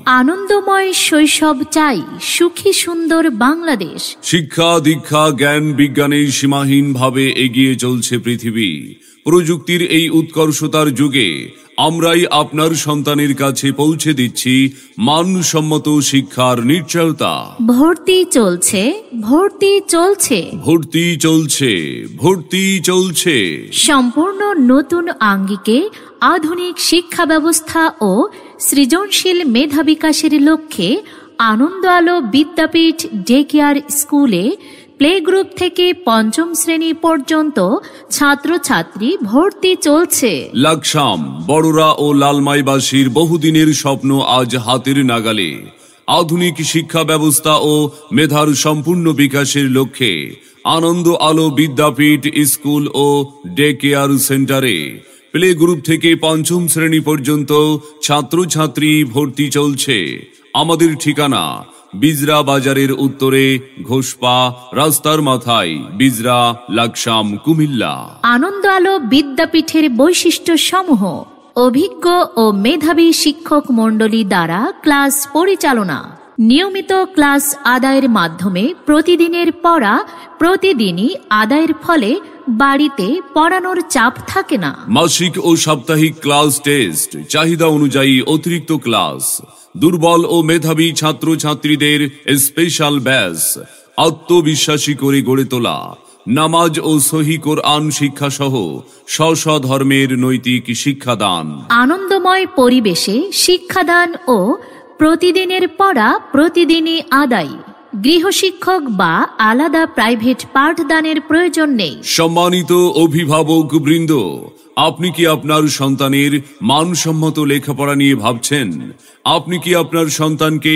আনন্দময় শৈশব চাই, সুখী সুন্দর বাংলাদেশ। শিক্ষা দীক্ষা জ্ঞান বিজ্ঞানে সীমাহীনভাবে এগিয়ে চলছে পৃথিবী। প্রযুক্তির এই উৎকর্ষতার যুগে আমরাই আপনার সন্তানের কাছে পৌঁছে দিচ্ছি মানসম্মত শিক্ষার নিশ্চয়তা। ভর্তি চলছে, ভর্তি চলছে, ভর্তি চলছে, ভর্তি চলছে। সম্পূর্ণ নতুন আঙ্গিকে আধুনিক শিক্ষা ব্যবস্থা ও সৃজনশীল মেধা বিকাশের লক্ষ্যে আনন্দ আলো বিদ্যাপীঠ ডে কেয়ার স্কুলে প্লে গ্রুপ থেকে পঞ্চম শ্রেণী পর্যন্ত ছাত্রছাত্রী ভর্তি চলছে। লাকসাম বড়রা ও লালমাইবাসীর বহুদিনের স্বপ্ন আজ হাতের নাগালে। আধুনিক শিক্ষা ব্যবস্থা ও মেধার সম্পূর্ণ বিকাশের লক্ষ্যে আনন্দ আলো বিদ্যাপীঠ স্কুল ও ডে কেয়ার সেন্টারে প্লে গ্রুপ থেকে পঞ্চম শ্রেণী পর্যন্ত ছাত্রছাত্রী ভর্তি চলছে। আমাদের ঠিকানা বিজরা বাজারের উত্তরে ঘোষপা রাস্তার মাথায়, বিজরা, লাকসাম, কুমিল্লা। আনন্দ আলো বিদ্যাপীঠের বৈশিষ্ট্য সমূহ: অভিজ্ঞ ও মেধাবী শিক্ষক মণ্ডলী দ্বারা ক্লাস পরিচালনা, নিয়মিত ক্লাস আদায়ের মাধ্যমে প্রতিদিনের পড়া প্রতিদিনই আদায়ের ফলে বাড়িতে পড়ানোর চাপ থাকে না। মাসিক ও সাপ্তাহিক ক্লাস টেস্ট, চাহিদা অনুযায়ী অতিরিক্ত ক্লাস, দুর্বল ও মেধাবী ছাত্রছাত্রীদের স্পেশাল ব্যাচ, আত্মবিশ্বাসী করে গড়ে তোলা, নামাজ ও সহি কোরআন শিক্ষা সহ স্ব ধর্মের নৈতিক শিক্ষাদান। আনন্দময় পরিবেশে শিক্ষাদান ও প্রতিদিনের পড়া প্রতিদিনই আদায়। গৃহশিক্ষক বা আলাদা প্রাইভেট পাঠদানের প্রয়োজন নেই। সম্মানিত অভিভাবক বৃন্দ, আপনি কি আপনার সন্তানের মানসম্মত লেখাপড়া নিয়ে ভাবছেন? আপনি কি আপনার সন্তানকে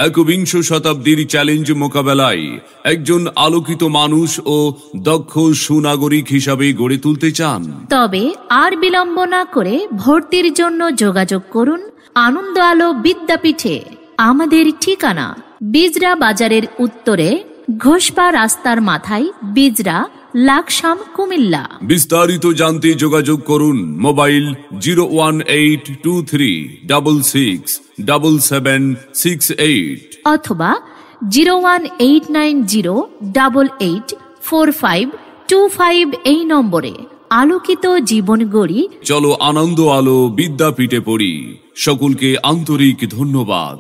একবিংশ শতাব্দীর চ্যালেঞ্জ মোকাবেলায় একজন আলোকিত মানুষ ও দক্ষ সুনাগরিক হিসাবে গড়ে তুলতে চান? তবে আর বিলম্ব না করে ভর্তির জন্য যোগাযোগ করুন আনন্দ আলো বিদ্যাপীঠে। আমাদের ঠিকানা বিজরা বাজারের উত্তরে ঘোষপা রাস্তার মাথায়, বিজরা, লাকসাম, কুমিল্লা। বিস্তারিত জানতে যোগাযোগ করুন মোবাইল 01822667768 অথবা 01890884525 এই নম্বরে। আলোকিত জীবন গড়ি, চলো আনন্দ আলো বিদ্যাপীঠে পড়ি। সকলকে আন্তরিক ধন্যবাদ।